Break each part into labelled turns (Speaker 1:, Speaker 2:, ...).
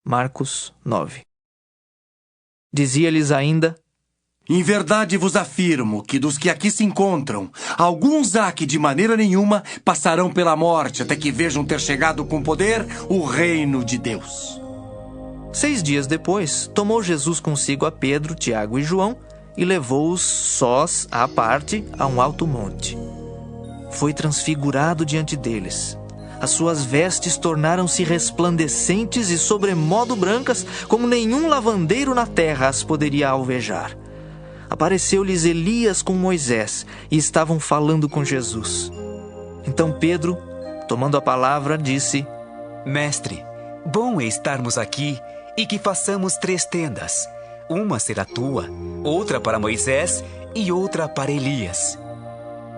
Speaker 1: Marcos 9. Dizia-lhes ainda:
Speaker 2: Em verdade vos afirmo que dos que aqui se encontram, alguns há que de maneira nenhuma passarão pela morte até que vejam ter chegado com poder o reino de Deus.
Speaker 1: 6 dias depois, tomou Jesus consigo a Pedro, Tiago e João e levou-os sós à parte a um alto monte. Foi transfigurado diante deles. As suas vestes tornaram-se resplandecentes e sobremodo brancas, como nenhum lavandeiro na terra as poderia alvejar. Apareceu-lhes Elias com Moisés e estavam falando com Jesus. Então Pedro, tomando a palavra, disse:
Speaker 3: Mestre, bom é estarmos aqui e que façamos 3 tendas. Uma será tua, outra para Moisés e outra para Elias.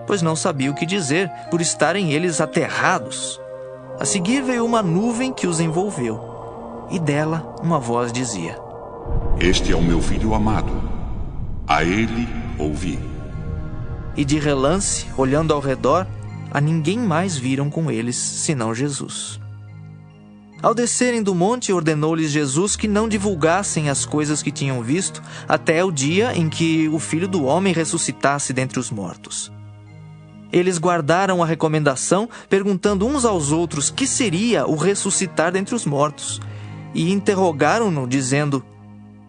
Speaker 1: Pois não sabia o que dizer, por estarem eles aterrados. A seguir veio uma nuvem que os envolveu, e dela uma voz dizia:
Speaker 4: Este é o meu filho amado, a ele ouvi.
Speaker 1: E de relance, olhando ao redor, a ninguém mais viram com eles, senão Jesus. Ao descerem do monte, ordenou-lhes Jesus que não divulgassem as coisas que tinham visto, até o dia em que o Filho do Homem ressuscitasse dentre os mortos. Eles guardaram a recomendação, perguntando uns aos outros que seria o ressuscitar dentre os mortos, e interrogaram-no, dizendo: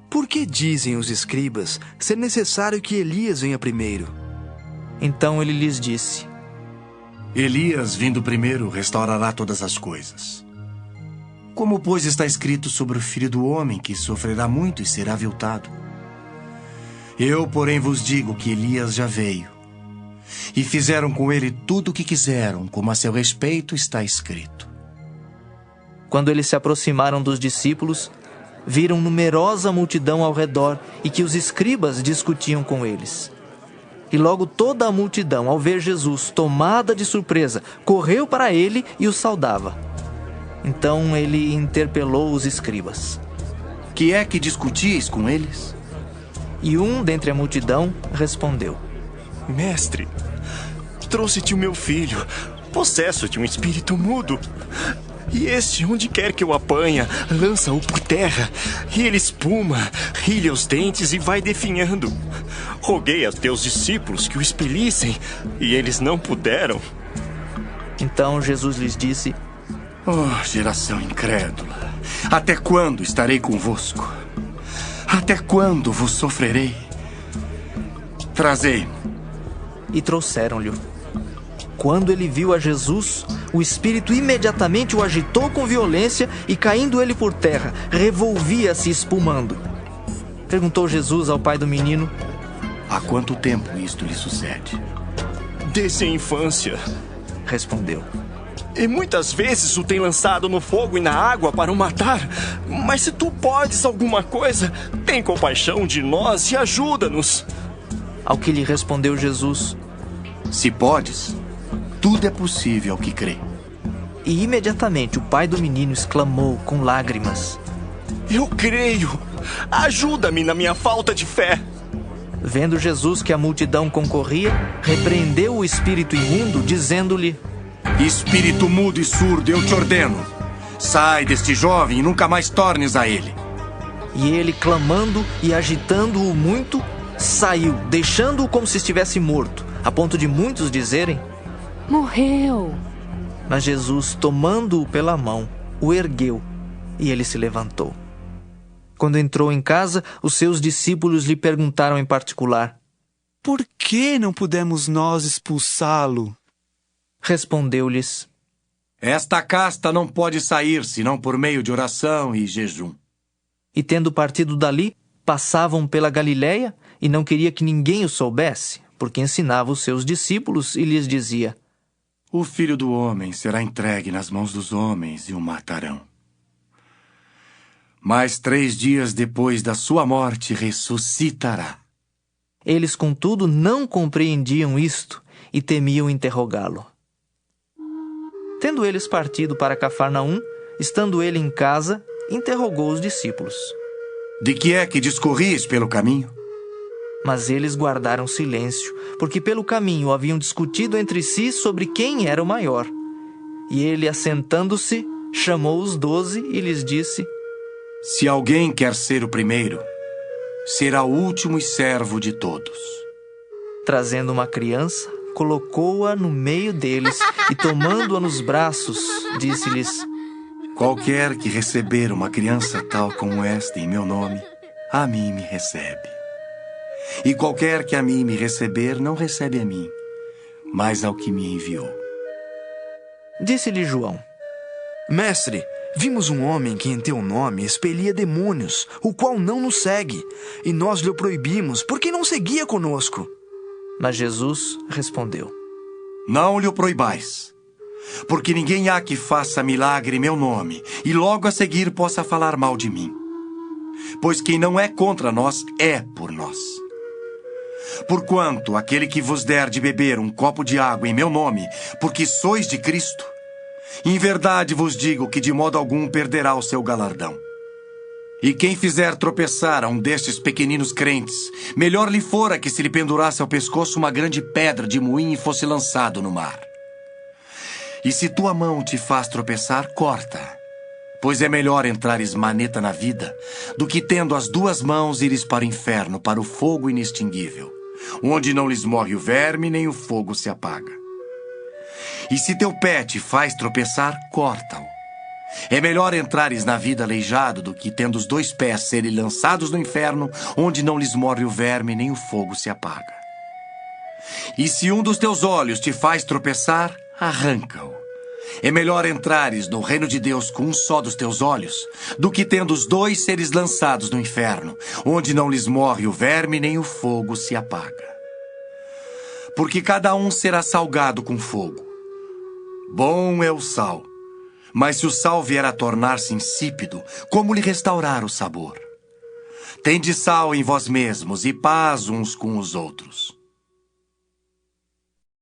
Speaker 5: Por que dizem os escribas ser necessário que Elias venha primeiro?
Speaker 1: Então ele lhes disse:
Speaker 2: Elias, vindo primeiro, restaurará todas as coisas. Como, pois, está escrito sobre o Filho do Homem, que sofrerá muito e será aviltado? Eu, porém, vos digo que Elias já veio, e fizeram com ele tudo o que quiseram, como a seu respeito está escrito.
Speaker 1: Quando eles se aproximaram dos discípulos, viram numerosa multidão ao redor e que os escribas discutiam com eles. E logo toda a multidão, ao ver Jesus, tomada de surpresa, correu para ele e o saudava. Então ele interpelou os escribas:
Speaker 2: Que é que discutis com eles?
Speaker 1: E um dentre a multidão respondeu:
Speaker 6: Mestre, trouxe-te o meu filho, possesso de um espírito mudo. E este, onde quer que o apanha, lança-o por terra, e ele espuma, rilha os dentes e vai definhando. Roguei a teus discípulos que o expelissem, e eles não puderam.
Speaker 1: Então Jesus lhes disse:
Speaker 2: Oh, geração incrédula, até quando estarei convosco? Até quando vos sofrerei? Trazei-mo.
Speaker 1: E trouxeram-lhe. Quando ele viu a Jesus, o espírito imediatamente o agitou com violência e, caindo ele por terra, revolvia-se espumando. Perguntou Jesus ao pai do menino:
Speaker 2: Há quanto tempo isto lhe sucede?
Speaker 6: Desde a infância.
Speaker 1: Respondeu.
Speaker 6: E muitas vezes o tem lançado no fogo e na água para o matar. Mas se tu podes alguma coisa, tem compaixão de nós e ajuda-nos.
Speaker 1: Ao que lhe respondeu Jesus:
Speaker 2: Se podes, tudo é possível ao que crê.
Speaker 1: E imediatamente o pai do menino exclamou com lágrimas:
Speaker 6: Eu creio! Ajuda-me na minha falta de fé!
Speaker 1: Vendo Jesus que a multidão concorria, repreendeu o espírito imundo, dizendo-lhe:
Speaker 2: Espírito mudo e surdo, eu te ordeno, sai deste jovem e nunca mais tornes a ele.
Speaker 1: E ele, clamando e agitando-o muito, saiu, deixando-o como se estivesse morto, a ponto de muitos dizerem:
Speaker 7: Morreu.
Speaker 1: Mas Jesus, tomando-o pela mão, o ergueu, e ele se levantou. Quando entrou em casa, os seus discípulos lhe perguntaram em particular:
Speaker 5: Por que não pudemos nós expulsá-lo?
Speaker 1: Respondeu-lhes:
Speaker 2: Esta casta não pode sair senão por meio de oração e jejum.
Speaker 1: E tendo partido dali, passavam pela Galiléia, e não queria que ninguém o soubesse, porque ensinava os seus discípulos e lhes dizia:
Speaker 2: O Filho do Homem será entregue nas mãos dos homens e o matarão. Mas 3 dias depois da sua morte ressuscitará.
Speaker 1: Eles, contudo, não compreendiam isto e temiam interrogá-lo. Tendo eles partido para Cafarnaum, estando ele em casa, interrogou os discípulos:
Speaker 2: De que é que discorris pelo caminho?
Speaker 1: Mas eles guardaram silêncio, porque pelo caminho haviam discutido entre si sobre quem era o maior. E ele, assentando-se, chamou os 12 e lhes disse:
Speaker 2: Se alguém quer ser o primeiro, será o último e servo de todos.
Speaker 1: Trazendo uma criança, colocou-a no meio deles e, tomando-a nos braços, disse-lhes:
Speaker 2: Qualquer que receber uma criança tal como esta em meu nome, a mim me recebe. E qualquer que a mim me receber, não recebe a mim, mas ao que me enviou.
Speaker 1: Disse-lhe João:
Speaker 5: Mestre, vimos um homem que em teu nome expelia demônios, o qual não nos segue, e nós lhe proibimos, porque não seguia conosco.
Speaker 1: Mas Jesus respondeu:
Speaker 2: Não lhe o proibais, porque ninguém há que faça milagre em meu nome, e logo a seguir possa falar mal de mim. Pois quem não é contra nós, é por nós. Porquanto aquele que vos der de beber um copo de água em meu nome, porque sois de Cristo, em verdade vos digo que de modo algum perderá o seu galardão. E quem fizer tropeçar a um destes pequeninos crentes, melhor lhe fora que se lhe pendurasse ao pescoço uma grande pedra de moinho e fosse lançado no mar. E se tua mão te faz tropeçar, corta, pois é melhor entrares maneta na vida, do que tendo as duas mãos ires para o inferno, para o fogo inextinguível, onde não lhes morre o verme, nem o fogo se apaga. E se teu pé te faz tropeçar, corta-o. É melhor entrares na vida aleijado do que, tendo os dois pés, serem lançados no inferno, onde não lhes morre o verme, nem o fogo se apaga. E se um dos teus olhos te faz tropeçar, arranca-o. É melhor entrares no reino de Deus com um só dos teus olhos, do que, tendo os dois, seres lançados no inferno, onde não lhes morre o verme, nem o fogo se apaga. Porque cada um será salgado com fogo. Bom é o sal, mas se o sal vier a tornar-se insípido, como lhe restaurar o sabor? Tende sal em vós mesmos e paz uns com os outros.